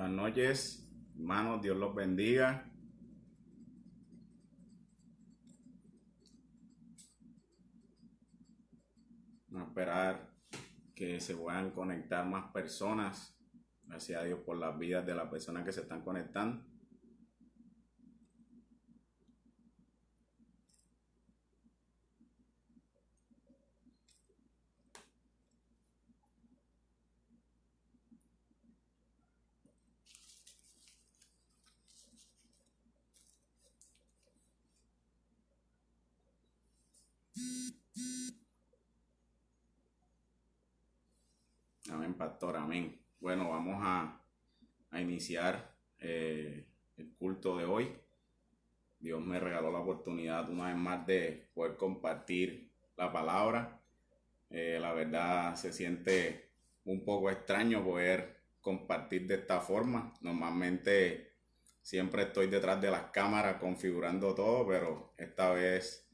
Buenas noches, hermanos, Dios los bendiga. Vamos a esperar que se puedan conectar más personas. Gracias a Dios por las vidas de las personas que se están conectando. Amén, pastor, amén. Bueno, vamos a iniciar el culto de hoy. Dios me regaló la oportunidad una vez más de poder compartir la palabra. La verdad se siente un poco extraño poder compartir de esta forma. Normalmente siempre estoy detrás de las cámaras configurando todo, pero esta vez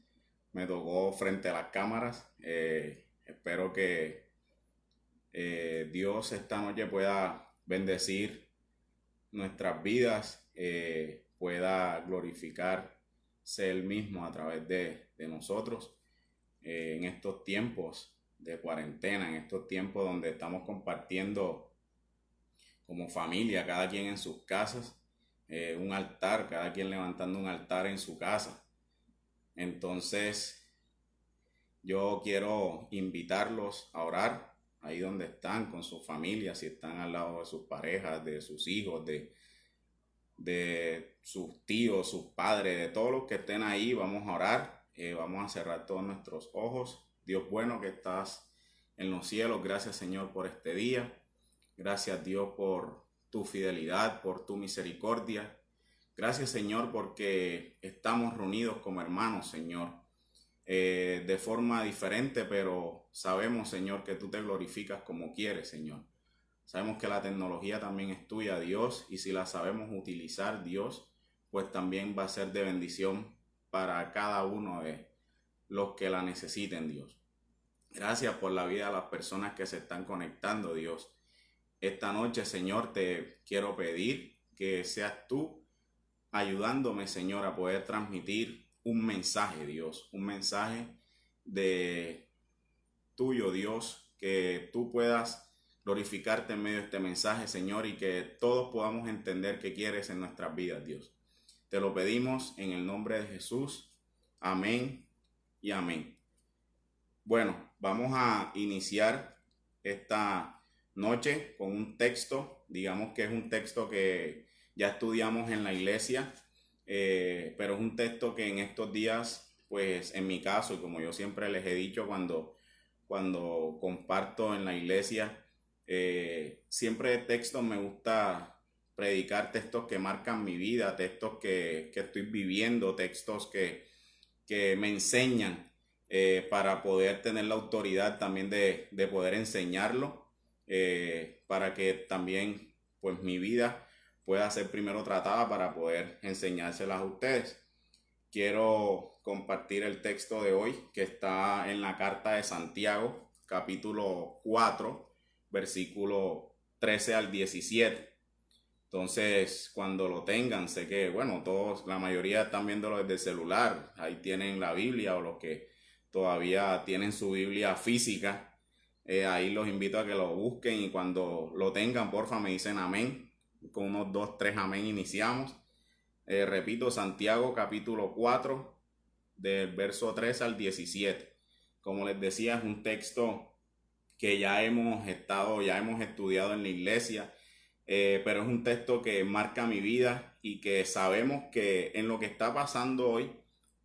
me tocó frente a las cámaras. Espero que Dios esta noche pueda bendecir nuestras vidas, pueda glorificarse Él mismo a través de nosotros en estos tiempos de cuarentena, en estos tiempos donde estamos compartiendo como familia, cada quien en sus casas, un altar, cada quien levantando un altar en su casa. Entonces yo quiero invitarlos a orar ahí donde están con su familia, si están al lado de sus parejas, de sus hijos, de sus tíos, sus padres, de todos los que estén ahí. Vamos a orar, vamos a cerrar todos nuestros ojos. Dios bueno que estás en los cielos, gracias Señor por este día. Gracias Dios por tu fidelidad, por tu misericordia. Gracias Señor porque estamos reunidos como hermanos, Señor, de forma diferente, pero sabemos Señor que tú te glorificas como quieres, Señor. Sabemos que la tecnología también es tuya, Dios, y si la sabemos utilizar, Dios, pues también va a ser de bendición para cada uno de los que la necesiten, Dios. Gracias por la vida de las personas que se están conectando, Dios. Esta noche, Señor, te quiero pedir que seas tú ayudándome, Señor, a poder transmitir un mensaje, Dios, un mensaje de tuyo, Dios, que tú puedas glorificarte en medio de este mensaje, Señor, y que todos podamos entender qué quieres en nuestras vidas, Dios. Te lo pedimos en el nombre de Jesús. Amén y amén. Bueno, vamos a iniciar esta noche con un texto, digamos que es un texto que ya estudiamos en la iglesia, pero es un texto que en estos días, pues en mi caso, y como yo siempre les he dicho cuando comparto en la iglesia, siempre de textos me gusta predicar textos que marcan mi vida, textos que estoy viviendo, textos que me enseñan, para poder tener la autoridad también de poder enseñarlo, para que también pues mi vida pueda ser primero tratada para poder enseñárselas a ustedes. Quiero compartir el texto de hoy que está en la carta de Santiago, capítulo 4, versículo 13 al 17. Entonces, cuando lo tengan, sé que, bueno, todos, la mayoría están viéndolo desde el celular. Ahí tienen la Biblia, o los que todavía tienen su Biblia física. Ahí los invito a que lo busquen, y cuando lo tengan, porfa, me dicen amén. Con unos 2, 3 amén iniciamos. Repito, Santiago capítulo 4, del verso 3 al 17. Como les decía, es un texto que ya hemos estudiado en la iglesia, pero es un texto que marca mi vida, y que sabemos que en lo que está pasando hoy,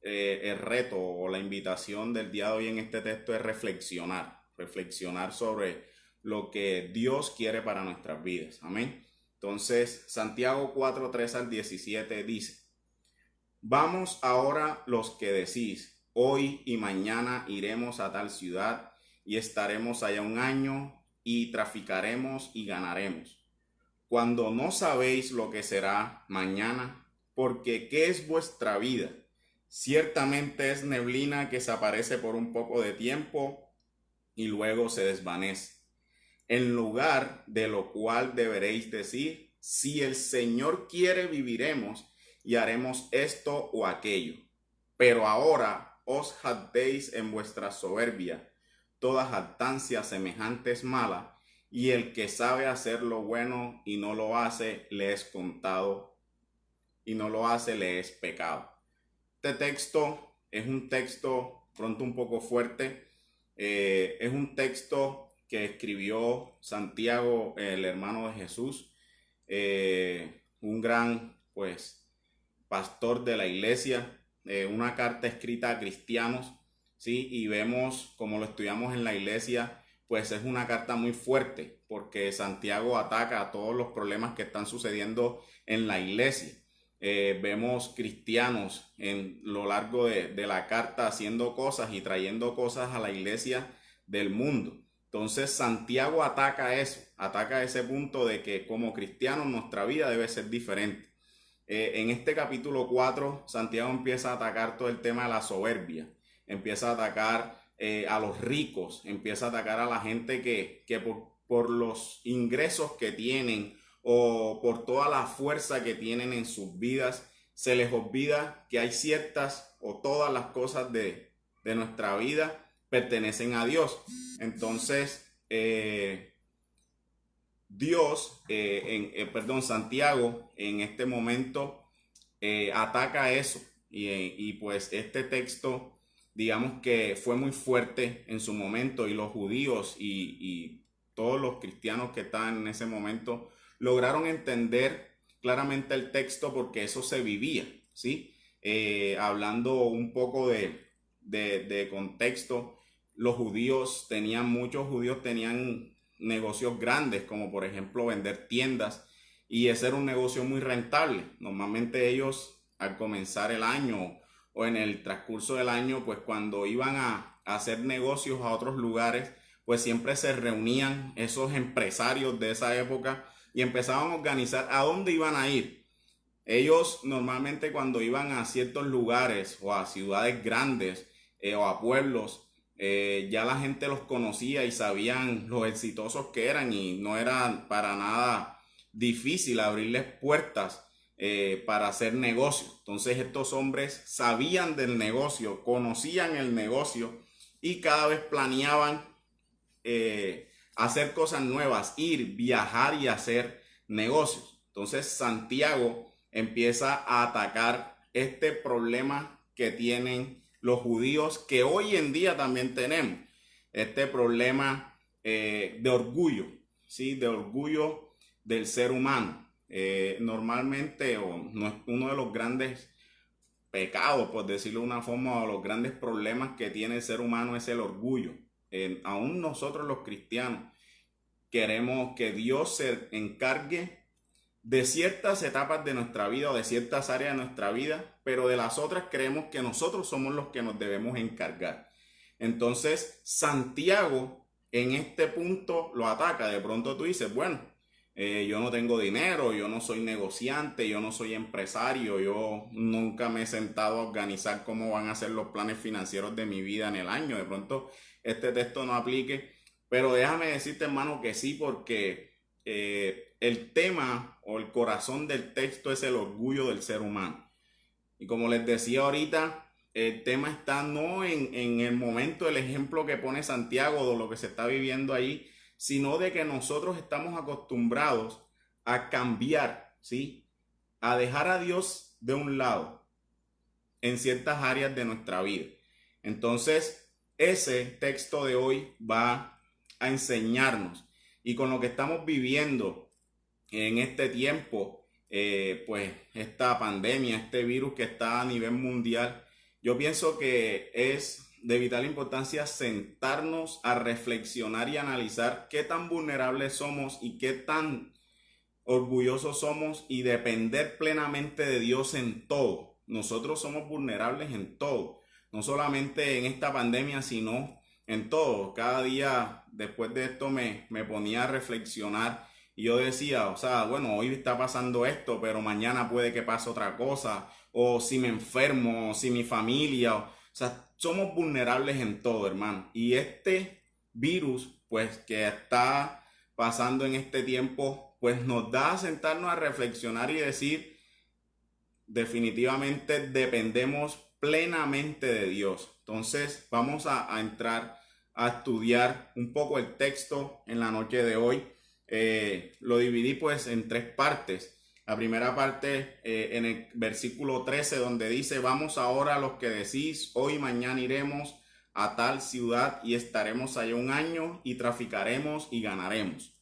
el reto o la invitación del día de hoy en este texto es reflexionar sobre lo que Dios quiere para nuestras vidas. Amén. Entonces, Santiago 4, 3 al 17 dice: Vamos ahora los que decís, hoy y mañana iremos a tal ciudad y estaremos allá un año y traficaremos y ganaremos, cuando no sabéis lo que será mañana, porque ¿qué es vuestra vida? Ciertamente es neblina que se aparece por un poco de tiempo y luego se desvanece. En lugar de lo cual deberéis decir, si el Señor quiere, viviremos y haremos esto o aquello. Pero ahora os jactéis en vuestra soberbia. Toda jactancia semejante es mala, y el que sabe hacer lo bueno y no lo hace, le es contado, y no lo hace, le es pecado. Este texto es un texto pronto un poco fuerte. Es un texto que escribió Santiago, el hermano de Jesús, un gran, pues, pastor de la iglesia, una carta escrita a cristianos, ¿sí? Y vemos, como lo estudiamos en la iglesia, pues es una carta muy fuerte, porque Santiago ataca a todos los problemas que están sucediendo en la iglesia. Vemos cristianos en lo largo de la carta haciendo cosas y trayendo cosas a la iglesia del mundo. Entonces Santiago ataca eso, ataca ese punto de que como cristianos nuestra vida debe ser diferente. En este capítulo 4, Santiago empieza a atacar todo el tema de la soberbia, empieza a atacar a los ricos, empieza a atacar a la gente que por los ingresos que tienen o por toda la fuerza que tienen en sus vidas, se les olvida que hay ciertas o todas las cosas de nuestra vida pertenecen a Dios. Entonces, Santiago en este momento ataca eso y pues este texto digamos que fue muy fuerte en su momento y los judíos y todos los cristianos que estaban en ese momento lograron entender claramente el texto porque eso se vivía, ¿sí? Hablando un poco de contexto, muchos judíos tenían negocios grandes, como por ejemplo vender tiendas, y ese era un negocio muy rentable. Normalmente ellos al comenzar el año o en el transcurso del año, pues cuando iban a hacer negocios a otros lugares, pues siempre se reunían esos empresarios de esa época y empezaban a organizar a dónde iban a ir. Ellos normalmente cuando iban a ciertos lugares o a ciudades grandes o a pueblos, ya la gente los conocía y sabían los exitosos que eran y no era para nada difícil abrirles puertas para hacer negocios. Entonces estos hombres sabían del negocio, conocían el negocio y cada vez planeaban hacer cosas nuevas, ir, viajar y hacer negocios. Entonces Santiago empieza a atacar este problema que tienen los judíos, que hoy en día también tenemos, este problema de orgullo, ¿sí? De orgullo del ser humano. Normalmente, uno de los grandes pecados, por decirlo de una forma, o los grandes problemas que tiene el ser humano es el orgullo. Aún nosotros los cristianos queremos que Dios se encargue de ciertas etapas de nuestra vida o de ciertas áreas de nuestra vida, pero de las otras creemos que nosotros somos los que nos debemos encargar. Entonces, Santiago en este punto lo ataca. De pronto tú dices, bueno, yo no tengo dinero, yo no soy negociante, yo no soy empresario, yo nunca me he sentado a organizar cómo van a ser los planes financieros de mi vida en el año. De pronto este texto no aplique, pero déjame decirte, hermano, que sí, porque el tema o el corazón del texto es el orgullo del ser humano. Y como les decía ahorita, el tema está no en el momento del ejemplo que pone Santiago de lo que se está viviendo ahí, sino de que nosotros estamos acostumbrados a cambiar, ¿sí? A dejar a Dios de un lado en ciertas áreas de nuestra vida. Entonces, ese texto de hoy va a enseñarnos, y con lo que estamos viviendo en este tiempo, pues esta pandemia, este virus que está a nivel mundial, yo pienso que es de vital importancia sentarnos a reflexionar y analizar qué tan vulnerables somos y qué tan orgullosos somos y depender plenamente de Dios en todo. Nosotros somos vulnerables en todo, no solamente en esta pandemia, sino en todo. Cada día después de esto me ponía a reflexionar y yo decía, o sea, bueno, hoy está pasando esto, pero mañana puede que pase otra cosa, o si me enfermo, o si mi familia, o sea, somos vulnerables en todo, hermano. Y este virus, pues, que está pasando en este tiempo, pues nos da a sentarnos a reflexionar y decir, definitivamente dependemos plenamente de Dios. Entonces vamos a entrar a estudiar un poco el texto en la noche de hoy. Lo dividí pues en tres partes. La primera parte en el versículo 13, donde dice: vamos ahora los que decís, hoy y mañana iremos a tal ciudad y estaremos allá un año y traficaremos y ganaremos.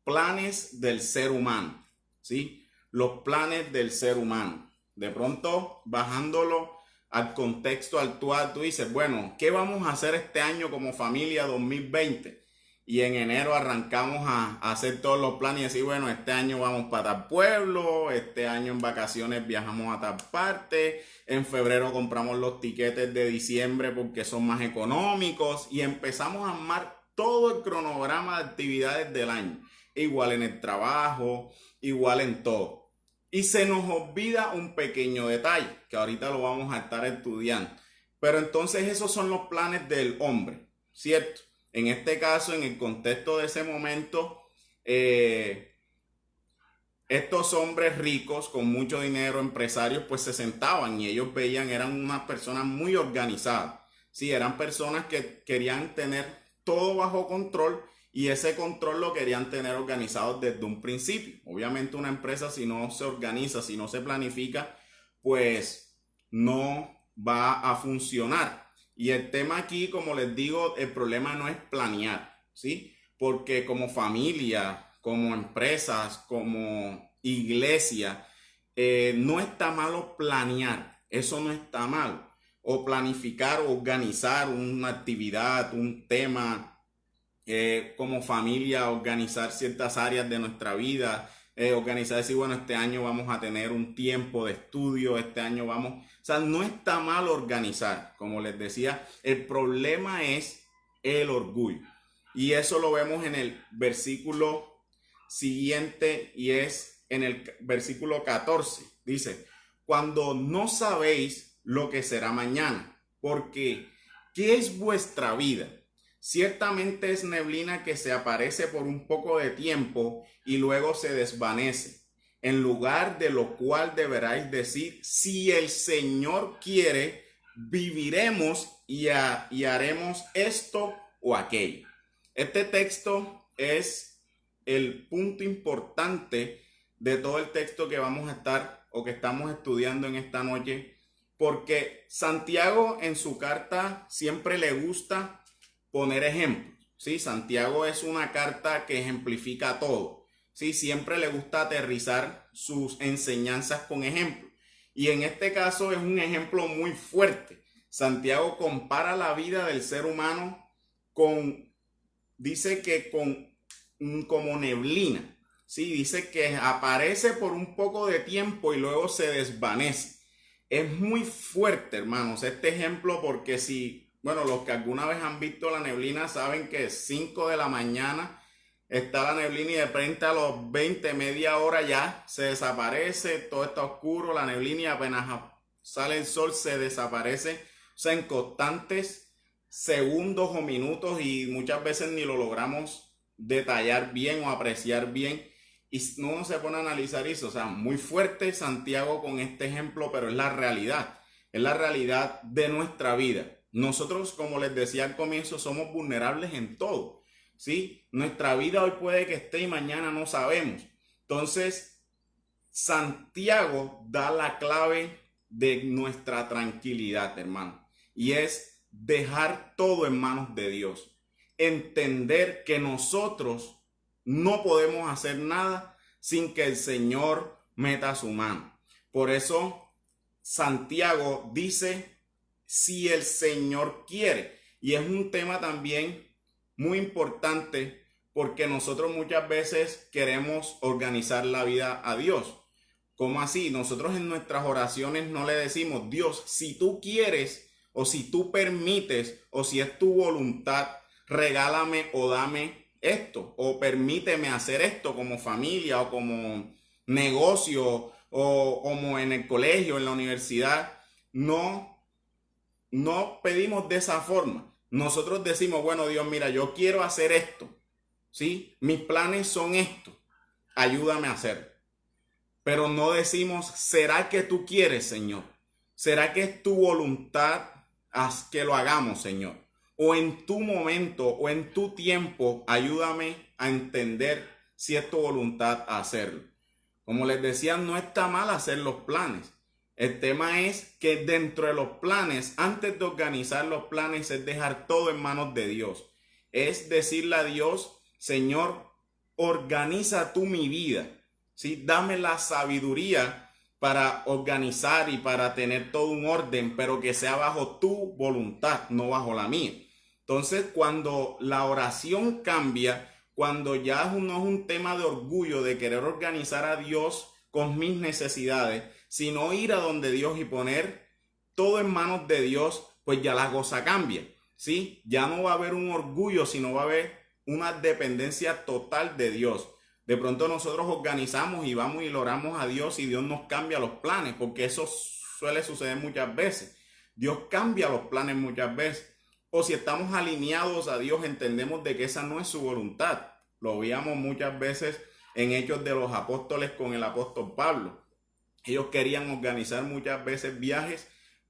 Planes del ser humano, ¿sí? Los planes del ser humano. De pronto, bajándolo al contexto actual, tú dices, bueno, ¿qué vamos a hacer este año como familia 2020? Y en enero arrancamos a hacer todos los planes y decir, bueno, este año vamos para tal pueblo, este año en vacaciones viajamos a tal parte, en febrero compramos los tiquetes de diciembre porque son más económicos, y empezamos a armar todo el cronograma de actividades del año, igual en el trabajo, igual en todo. Y se nos olvida un pequeño detalle, que ahorita lo vamos a estar estudiando. Pero entonces esos son los planes del hombre, ¿cierto? En este caso, en el contexto de ese momento, estos hombres ricos con mucho dinero, empresarios, pues se sentaban y ellos veían, eran unas personas muy organizadas. Sí, eran personas que querían tener todo bajo control, y ese control lo querían tener organizado desde un principio. Obviamente una empresa, si no se organiza, si no se planifica, pues no va a funcionar. Y el tema aquí, como les digo, el problema no es planear, ¿sí? Porque como familia, como empresas, como iglesia, no está malo planear, eso no está malo. O planificar, organizar una actividad, un tema, como familia, organizar ciertas áreas de nuestra vida, organizar, decir, bueno, este año vamos a tener un tiempo de estudio, este año vamos, o sea, no está mal organizar, como les decía, el problema es el orgullo. Y eso lo vemos en el versículo siguiente, y es en el versículo 14, dice: cuando no sabéis lo que será mañana, porque ¿qué es vuestra vida? Ciertamente es neblina que se aparece por un poco de tiempo y luego se desvanece. En lugar de lo cual deberáis decir, si el Señor quiere, viviremos y haremos esto o aquello. Este texto es el punto importante de todo el texto que vamos a estar o que estamos estudiando en esta noche, porque Santiago en su carta siempre le gusta poner ejemplos, ¿sí? Santiago es una carta que ejemplifica todo, ¿sí? Siempre le gusta aterrizar sus enseñanzas con ejemplos. Y en este caso es un ejemplo muy fuerte. Santiago compara la vida del ser humano con, dice que como neblina, ¿sí? Dice que aparece por un poco de tiempo y luego se desvanece. Es muy fuerte, hermanos, este ejemplo, porque si, bueno, los que alguna vez han visto la neblina saben que 5 de la mañana está la neblina y de repente a los 20, media hora ya se desaparece, todo está oscuro, la neblina, y apenas sale el sol se desaparece, o sea, en constantes segundos o minutos, y muchas veces ni lo logramos detallar bien o apreciar bien. Y uno se pone a analizar eso, o sea, muy fuerte Santiago con este ejemplo, pero es la realidad de nuestra vida. Nosotros, como les decía al comienzo, somos vulnerables en todo, ¿sí? Nuestra vida hoy puede que esté y mañana no sabemos. Entonces, Santiago da la clave de nuestra tranquilidad, hermano, y es dejar todo en manos de Dios. Entender que nosotros no podemos hacer nada sin que el Señor meta su mano. Por eso Santiago dice, si el Señor quiere. Y es un tema también muy importante, porque nosotros muchas veces queremos organizar la vida a Dios. ¿Cómo así? Nosotros en nuestras oraciones no le decimos, Dios, si tú quieres, o si tú permites, o si es tu voluntad, regálame o dame esto, o permíteme hacer esto como familia o como negocio o como en el colegio, en la universidad. No pedimos de esa forma. Nosotros decimos, bueno, Dios, mira, yo quiero hacer esto, ¿sí? Mis planes son estos. ayúdame a hacer. Pero no decimos, ¿será que tú quieres, Señor? ¿Será que es tu voluntad haz que lo hagamos, Señor? O en tu momento o en tu tiempo, ayúdame a entender si es tu voluntad hacerlo. Como les decía, no está mal hacer los planes. El tema es que dentro de los planes, antes de organizar los planes, es dejar todo en manos de Dios. Es decirle a Dios, Señor, organiza tú mi vida. ¿Sí? Dame la sabiduría para organizar y para tener todo un orden, pero que sea bajo tu voluntad, no bajo la mía. Entonces, cuando la oración cambia, cuando ya no es un tema de orgullo, de querer organizar a Dios con mis necesidades, sino ir a donde Dios y poner todo en manos de Dios, pues ya la cosa cambia, ¿sí? Ya no va a haber un orgullo, sino va a haber una dependencia total de Dios. De pronto nosotros organizamos y vamos y le oramos a Dios y Dios nos cambia los planes, porque eso suele suceder muchas veces. Dios cambia los planes muchas veces. O si estamos alineados a Dios, entendemos de que esa no es su voluntad. Lo veíamos muchas veces en Hechos de los Apóstoles con el apóstol Pablo. Ellos querían organizar muchas veces viajes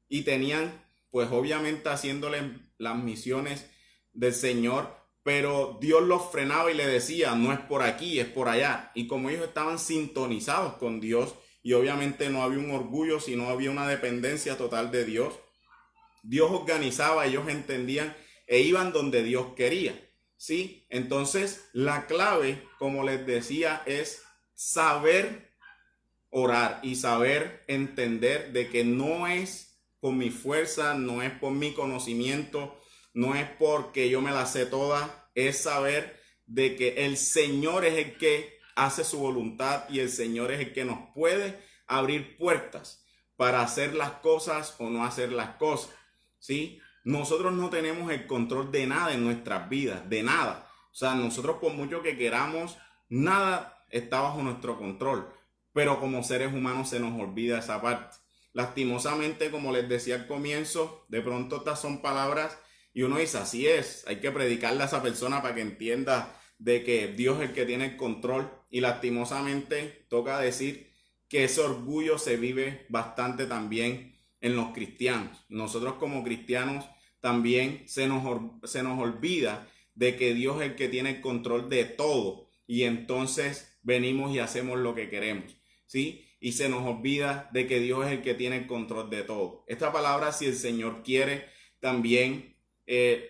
y tenían, pues obviamente haciéndole las misiones del Señor, pero Dios los frenaba y le decía, no es por aquí, es por allá. Y como ellos estaban sintonizados con Dios y obviamente no había un orgullo, sino había una dependencia total de Dios, Dios organizaba, ellos entendían e iban donde Dios quería, ¿sí? Entonces, la clave, como les decía, es saber orar y saber entender de que no es por mi fuerza, no es por mi conocimiento, no es porque yo me la sé toda, es saber de que el Señor es el que hace su voluntad y el Señor es el que nos puede abrir puertas para hacer las cosas o no hacer las cosas, ¿sí? Nosotros no tenemos el control de nada en nuestras vidas, de nada. O sea, nosotros por mucho que queramos, nada está bajo nuestro control. Pero como seres humanos se nos olvida esa parte. Lastimosamente, como les decía al comienzo, de pronto estas son palabras y uno dice, así es, hay que predicarle a esa persona para que entienda de que Dios es el que tiene el control. Y lastimosamente toca decir que ese orgullo se vive bastante también en los cristianos. Nosotros como cristianos también se nos olvida de que Dios es el que tiene el control de todo y entonces venimos y hacemos lo que queremos, ¿sí? Y se nos olvida de que Dios es el que tiene el control de todo. Esta palabra, si el Señor quiere, también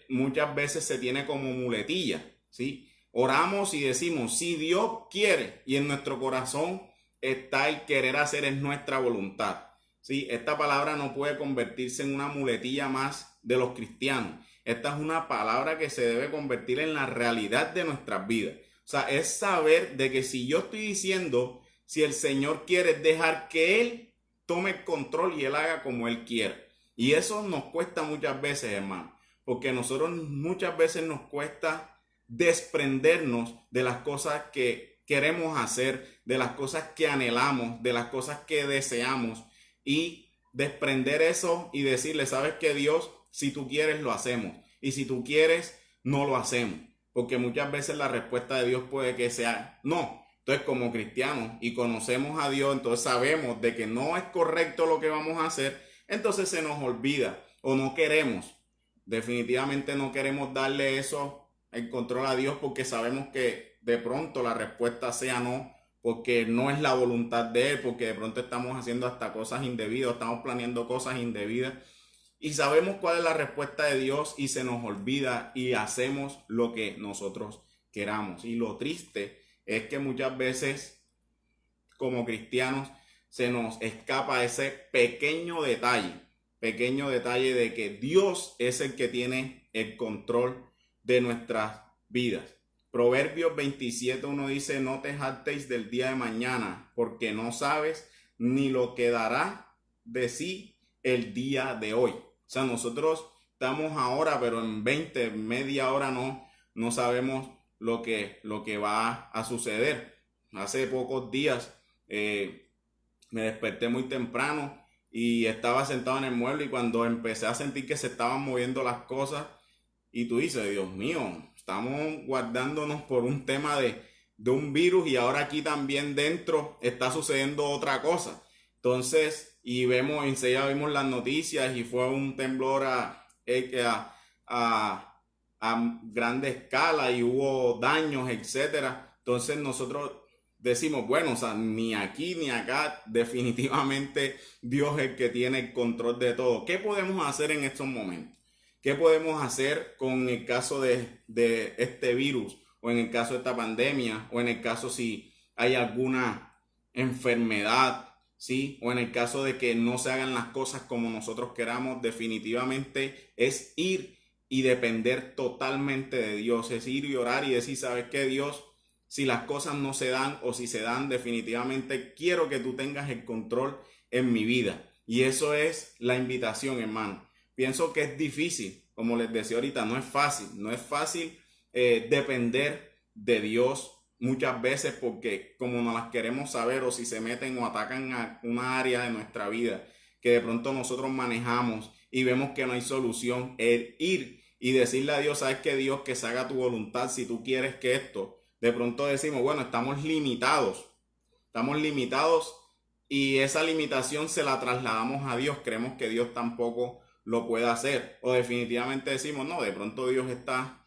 muchas veces se tiene como muletilla, ¿sí? Oramos y decimos, si Dios quiere, y en nuestro corazón está el querer hacer, es nuestra voluntad. ¿Sí? Esta palabra no puede convertirse en una muletilla más de los cristianos. Esta es una palabra que se debe convertir en la realidad de nuestras vidas. O sea, es saber de que si yo estoy diciendo, si el Señor quiere, dejar que Él tome el control y Él haga como Él quiere. Y eso nos cuesta muchas veces, hermano, porque nosotros muchas veces nos cuesta desprendernos de las cosas que queremos hacer, de las cosas que anhelamos, de las cosas que deseamos. Y desprender eso y decirle, ¿sabes qué, Dios? Si tú quieres, lo hacemos. Y si tú quieres, no lo hacemos. Porque muchas veces la respuesta de Dios puede que sea no. Entonces, como cristianos y conocemos a Dios, entonces sabemos de que no es correcto lo que vamos a hacer. Entonces se nos olvida o no queremos. Definitivamente no queremos darle eso el control a Dios porque sabemos que de pronto la respuesta sea no, porque no es la voluntad de Él, porque de pronto estamos haciendo hasta cosas indebidas, estamos planeando cosas indebidas y sabemos cuál es la respuesta de Dios y se nos olvida y hacemos lo que nosotros queramos. Y lo triste es que muchas veces como cristianos se nos escapa ese pequeño detalle de que Dios es el que tiene el control de nuestras vidas. Proverbios 27:1 dice, no te jactéis del día de mañana, porque no sabes ni lo que dará de sí el día de hoy. O sea, nosotros estamos ahora, pero en media hora no sabemos lo que va a suceder. Hace pocos días me desperté muy temprano y estaba sentado en el mueble y cuando empecé a sentir que se estaban moviendo las cosas y tú dices, Dios mío, estamos guardándonos por un tema de un virus y ahora aquí también dentro está sucediendo otra cosa. Entonces, y vemos, enseguida vimos las noticias y fue un temblor a, a grande escala y hubo daños, etcétera. Entonces nosotros decimos, bueno, o sea, ni aquí ni acá, definitivamente Dios es el que tiene el control de todo. ¿Qué podemos hacer en estos momentos? ¿Qué podemos hacer con el caso de este virus o en el caso de esta pandemia o en el caso si hay alguna enfermedad, ¿sí? O en el caso de que no se hagan las cosas como nosotros queramos? Definitivamente es ir y depender totalmente de Dios, es ir y orar y decir, ¿sabes qué, Dios? Si las cosas no se dan o si se dan, definitivamente quiero que tú tengas el control en mi vida. Y eso es la invitación, hermano. Pienso que es difícil, como les decía ahorita, no es fácil depender de Dios muchas veces porque como no las queremos saber o si se meten o atacan a una área de nuestra vida que de pronto nosotros manejamos y vemos que no hay solución, el ir y decirle a Dios, sabes que Dios, que se haga tu voluntad, si tú quieres que esto, de pronto decimos, bueno, estamos limitados y esa limitación se la trasladamos a Dios, creemos que Dios tampoco lo puede hacer o definitivamente decimos, no, de pronto Dios está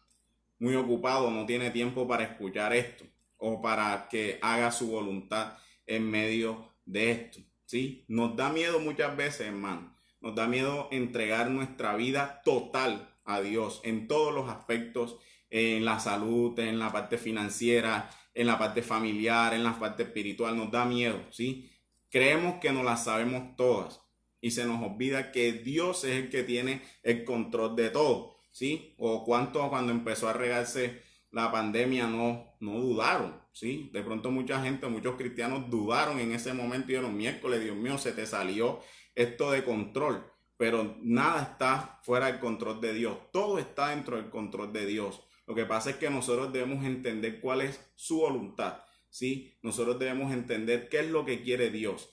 muy ocupado, no tiene tiempo para escuchar esto o para que haga su voluntad en medio de esto, ¿sí? Nos da miedo muchas veces, hermano, nos da miedo entregar nuestra vida total a Dios en todos los aspectos, en la salud, en la parte financiera, en la parte familiar, en la parte espiritual, nos da miedo, ¿sí? Creemos que no las sabemos todas y se nos olvida que Dios es el que tiene el control de todo, ¿sí? O cuánto cuando empezó a regarse la pandemia no dudaron, ¿sí? De pronto mucha gente, muchos cristianos dudaron en ese momento y dijeron, miércoles, Dios mío, se te salió esto de control. Pero nada está fuera del control de Dios, todo está dentro del control de Dios. Lo que pasa es que nosotros debemos entender cuál es su voluntad, ¿sí? Nosotros debemos entender qué es lo que quiere Dios.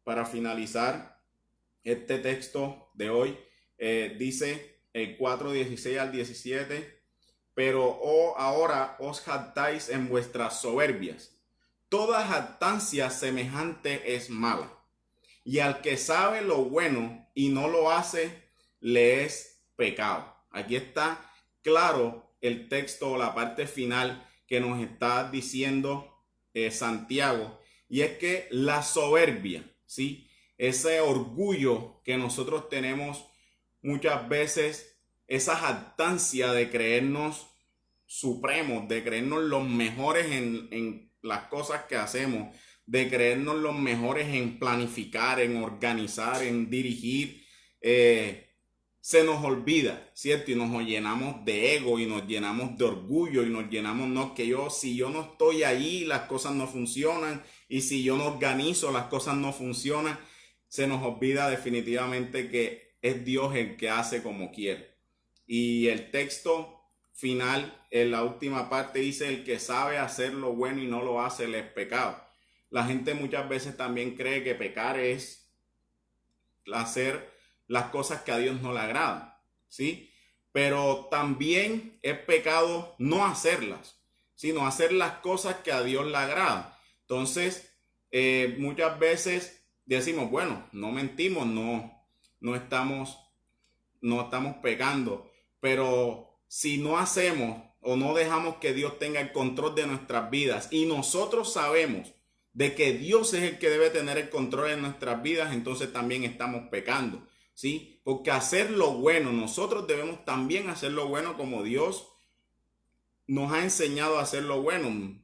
Para finalizar este texto de hoy, dice el 4:16 al 17, pero ahora os jactáis en vuestras soberbias. Toda jactancia semejante es mala. Y al que sabe lo bueno y no lo hace, le es pecado. Aquí está claro el texto, la parte final que nos está diciendo Santiago. Y es que la soberbia, ¿sí? Ese orgullo que nosotros tenemos muchas veces, esa jactancia de creernos supremos, de creernos los mejores en las cosas que hacemos, de creernos los mejores en planificar, en organizar, en dirigir, se nos olvida, ¿cierto? Y nos llenamos de ego y nos llenamos de orgullo y nos llenamos, no, que si yo no estoy ahí, las cosas no funcionan y si yo no organizo, las cosas no funcionan. Se nos olvida definitivamente que es Dios el que hace como quiere. Y el texto final, en la última parte, dice, el que sabe hacer lo bueno y no lo hace, le es pecado. La gente muchas veces también cree que pecar es hacer las cosas que a Dios no le agradan, ¿sí? Pero también es pecado no hacerlas, sino hacer las cosas que a Dios le agradan. Entonces, muchas veces decimos, bueno, no mentimos, no estamos pecando, pero si no hacemos o no dejamos que Dios tenga el control de nuestras vidas y nosotros sabemos de que Dios es el que debe tener el control en nuestras vidas, entonces también estamos pecando, ¿sí? Porque hacer lo bueno, nosotros debemos también hacer lo bueno como Dios nos ha enseñado a hacer lo bueno.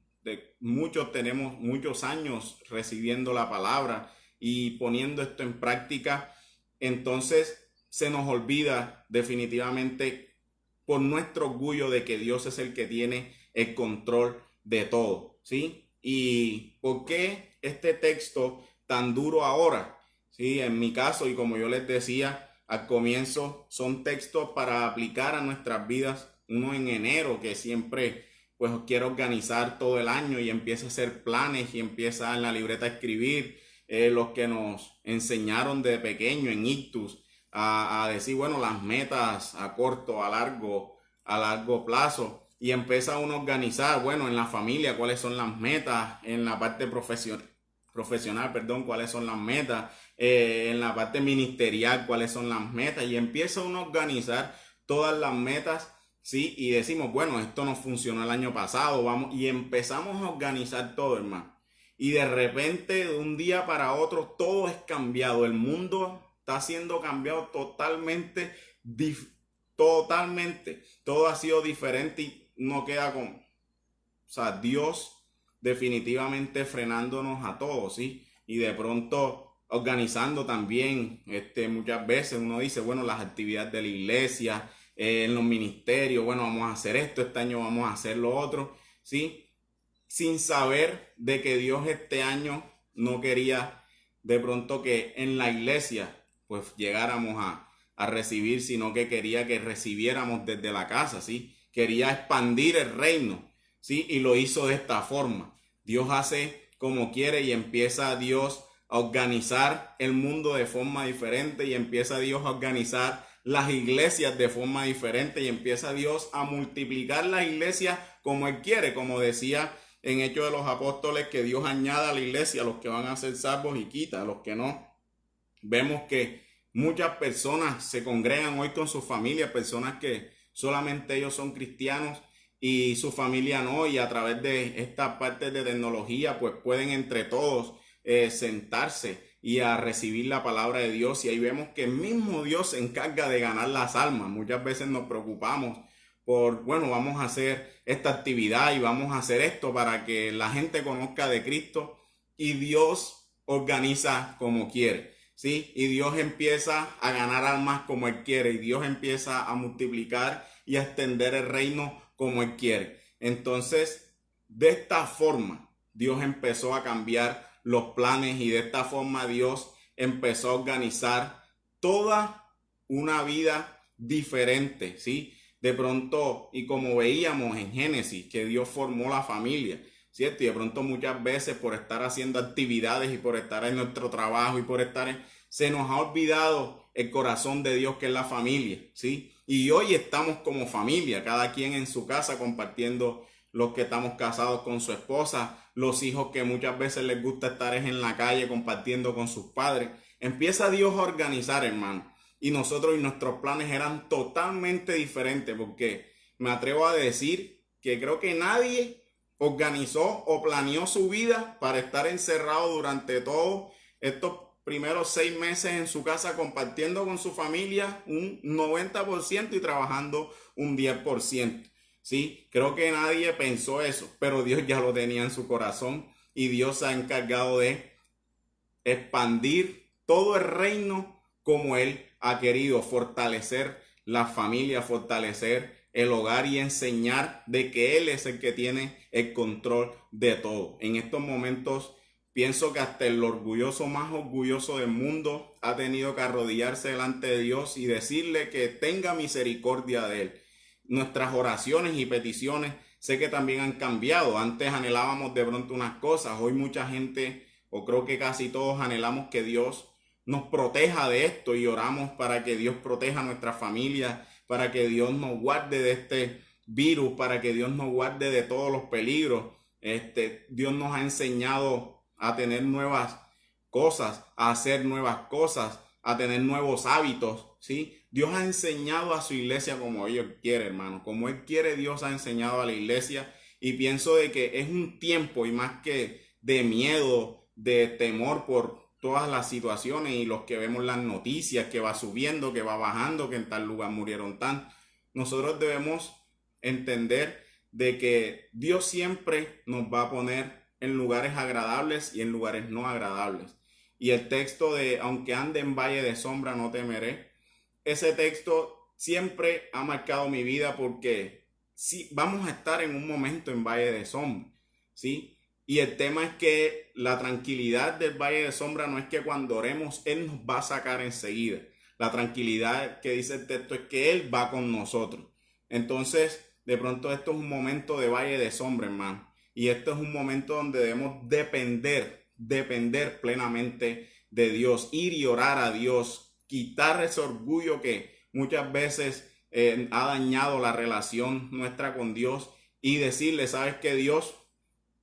Muchos tenemos muchos años recibiendo la palabra y poniendo esto en práctica, entonces se nos olvida definitivamente por nuestro orgullo de que Dios es el que tiene el control de todo, ¿sí? ¿Y por qué este texto tan duro ahora? Sí, en mi caso, y como yo les decía al comienzo, son textos para aplicar a nuestras vidas. Uno en enero, que siempre pues quiere organizar todo el año y empieza a hacer planes y empieza en la libreta a escribir los que nos enseñaron de pequeño en Ictus a decir, bueno, las metas a corto, a largo plazo. y empieza uno a organizar, bueno, en la familia, cuáles son las metas, en la parte profesional, perdón, cuáles son las metas, en la parte ministerial, cuáles son las metas, y empieza uno a organizar todas las metas, ¿sí? Y decimos, bueno, esto no funcionó el año pasado, vamos, y empezamos a organizar todo, hermano. Y de repente, de un día para otro, todo es cambiado, el mundo está siendo cambiado totalmente, totalmente, todo ha sido diferente y no queda con, o sea, Dios definitivamente frenándonos a todos, ¿sí? Y de pronto organizando también, muchas veces uno dice, bueno, las actividades de la iglesia, en los ministerios, bueno, vamos a hacer esto, este año vamos a hacer lo otro, ¿sí? Sin saber de que Dios este año no quería de pronto que en la iglesia pues llegáramos a recibir, sino que quería que recibiéramos desde la casa, ¿sí? Quería expandir el reino, ¿sí? Y lo hizo de esta forma. Dios hace como quiere y empieza Dios a organizar el mundo de forma diferente y empieza Dios a organizar las iglesias de forma diferente y empieza Dios a multiplicar las iglesias como Él quiere, como decía en Hechos de los Apóstoles, que Dios añada a la iglesia a los que van a ser salvos y quita a los que no. Vemos que muchas personas se congregan hoy con sus familias, personas que solamente ellos son cristianos y su familia no, y a través de estas partes de tecnología pues pueden entre todos sentarse y a recibir la palabra de Dios, y ahí vemos que el mismo Dios se encarga de ganar las almas. Muchas veces nos preocupamos por, bueno, vamos a hacer esta actividad y vamos a hacer esto para que la gente conozca de Cristo, y Dios organiza como quiere, ¿sí? Y Dios empieza a ganar almas como Él quiere, y Dios empieza a multiplicar y a extender el reino como Él quiere. Entonces, de esta forma, Dios empezó a cambiar los planes, y de esta forma Dios empezó a organizar toda una vida diferente, ¿sí? De pronto, y como veíamos en Génesis, que Dios formó la familia, ¿cierto? Y de pronto muchas veces por estar haciendo actividades y por estar en nuestro trabajo y por estar se nos ha olvidado el corazón de Dios, que es la familia, ¿sí? Y hoy estamos como familia, cada quien en su casa compartiendo, los que estamos casados con su esposa, los hijos que muchas veces les gusta estar en la calle compartiendo con sus padres. Empieza Dios a organizar, hermano. Y nosotros y nuestros planes eran totalmente diferentes, porque me atrevo a decir que creo que nadie organizó o planeó su vida para estar encerrado durante todos estos primeros 6 meses en su casa compartiendo con su familia un 90% y trabajando un 10%. Sí, creo que nadie pensó eso, pero Dios ya lo tenía en su corazón, y Dios se ha encargado de expandir todo el reino como Él ha querido, fortalecer la familia, fortalecer el hogar y enseñar de que Él es el que tiene el control de todo. En estos momentos pienso que hasta el orgulloso más orgulloso del mundo ha tenido que arrodillarse delante de Dios y decirle que tenga misericordia de Él. Nuestras oraciones y peticiones sé que también han cambiado. Antes anhelábamos de pronto unas cosas, hoy mucha gente, o creo que casi todos, anhelamos que Dios nos proteja de esto, y oramos para que Dios proteja a nuestra familia, para que Dios nos guarde de este virus, para que Dios nos guarde de todos los peligros. Dios nos ha enseñado a tener nuevas cosas, a hacer nuevas cosas, a tener nuevos hábitos, ¿sí? Dios ha enseñado a su iglesia como Él quiere, hermano, como Él quiere. Dios ha enseñado a la iglesia, y pienso de que es un tiempo, y más que de miedo, de temor por todas las situaciones y los que vemos las noticias, que va subiendo, que va bajando, que en tal lugar murieron tan, nosotros debemos entender de que Dios siempre nos va a poner en lugares agradables y en lugares no agradables. Y el texto de aunque ande en valle de sombra no temeré, ese texto siempre ha marcado mi vida, porque sí, vamos a estar en un momento en valle de sombra, ¿sí? Y el tema es que la tranquilidad del valle de sombra no es que cuando oremos Él nos va a sacar enseguida. La tranquilidad que dice el texto es que Él va con nosotros. Entonces, de pronto esto es un momento de valle de sombra, hermano. Y esto es un momento donde debemos depender plenamente de Dios, ir y orar a Dios, quitar ese orgullo que muchas veces ha dañado la relación nuestra con Dios, y decirle, sabes que Dios,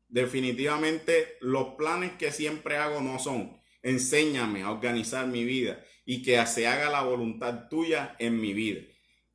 definitivamente los planes que siempre hago no son. Enséñame a organizar mi vida y que se haga la voluntad tuya en mi vida.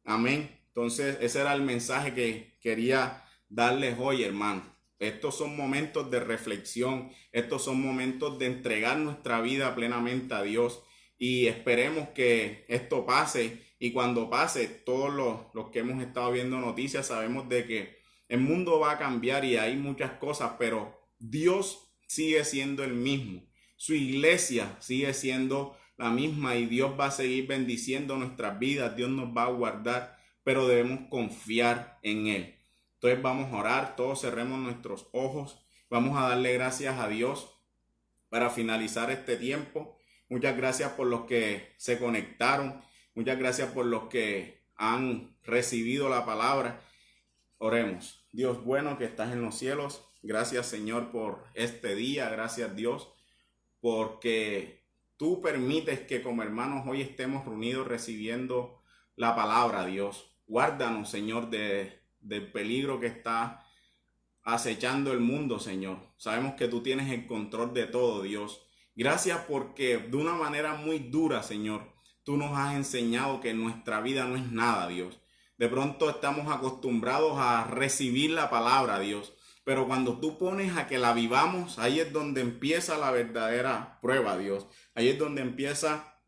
Amén. Entonces ese era el mensaje que quería darles hoy, hermano. Estos son momentos de reflexión, estos son momentos de entregar nuestra vida plenamente a Dios, y esperemos que esto pase, y cuando pase, todos los que hemos estado viendo noticias sabemos de que el mundo va a cambiar y hay muchas cosas, pero Dios sigue siendo el mismo, su iglesia sigue siendo la misma, y Dios va a seguir bendiciendo nuestras vidas, Dios nos va a guardar, pero debemos confiar en Él. Entonces vamos a orar, todos cerremos nuestros ojos, vamos a darle gracias a Dios para finalizar este tiempo. Muchas gracias por los que se conectaron, muchas gracias por los que han recibido la palabra. Oremos. Dios bueno que estás en los cielos, gracias Señor por este día, gracias Dios porque tú permites que como hermanos hoy estemos reunidos recibiendo la palabra, Dios. Guárdanos, Señor, del peligro que está acechando el mundo, Señor. Sabemos que tú tienes el control de todo, Dios. Gracias porque de una manera muy dura, Señor, tú nos has enseñado que nuestra vida no es nada, Dios. De pronto estamos acostumbrados a recibir la palabra, Dios, pero cuando tú pones a que la vivamos, ahí es donde empieza la verdadera prueba, Dios. Ahí es donde empieza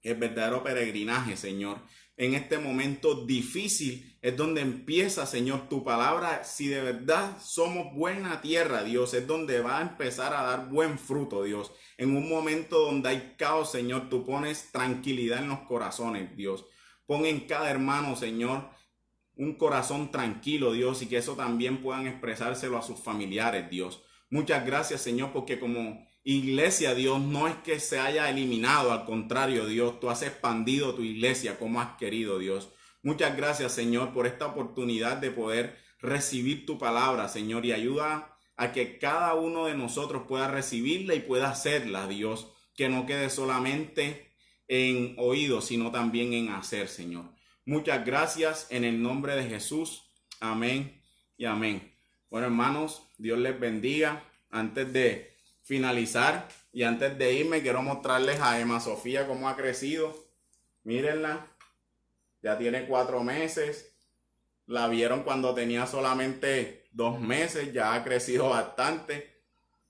el verdadero peregrinaje, Señor. En este momento difícil es donde empieza, Señor, tu palabra. Si de verdad somos buena tierra, Dios, es donde va a empezar a dar buen fruto, Dios. En un momento donde hay caos, Señor, tú pones tranquilidad en los corazones, Dios. Pon en cada hermano, Señor, un corazón tranquilo, Dios, y que eso también puedan expresárselo a sus familiares, Dios. Muchas gracias, Señor, porque como iglesia, Dios, no es que se haya eliminado, al contrario, Dios, tú has expandido tu iglesia como has querido, Dios. Muchas gracias, Señor, por esta oportunidad de poder recibir tu palabra, Señor, y ayuda a que cada uno de nosotros pueda recibirla y pueda hacerla, Dios, que no quede solamente en oído, sino también en hacer, Señor. Muchas gracias en el nombre de Jesús. Amén y amén. Bueno, hermanos, Dios les bendiga. Antes de finalizar y antes de irme, quiero mostrarles a Emma Sofía cómo ha crecido. Mírenla, ya tiene 4 meses. La vieron cuando tenía solamente 2 meses, ya ha crecido bastante.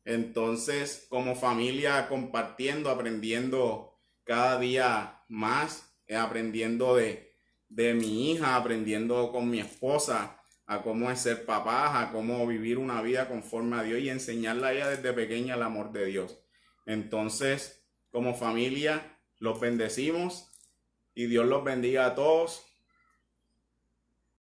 Entonces, como familia, compartiendo, aprendiendo cada día más, aprendiendo de mi hija, aprendiendo con mi esposa a cómo es ser papá, a cómo vivir una vida conforme a Dios y enseñarle a ella desde pequeña el amor de Dios. Entonces, como familia, los bendecimos y Dios los bendiga a todos.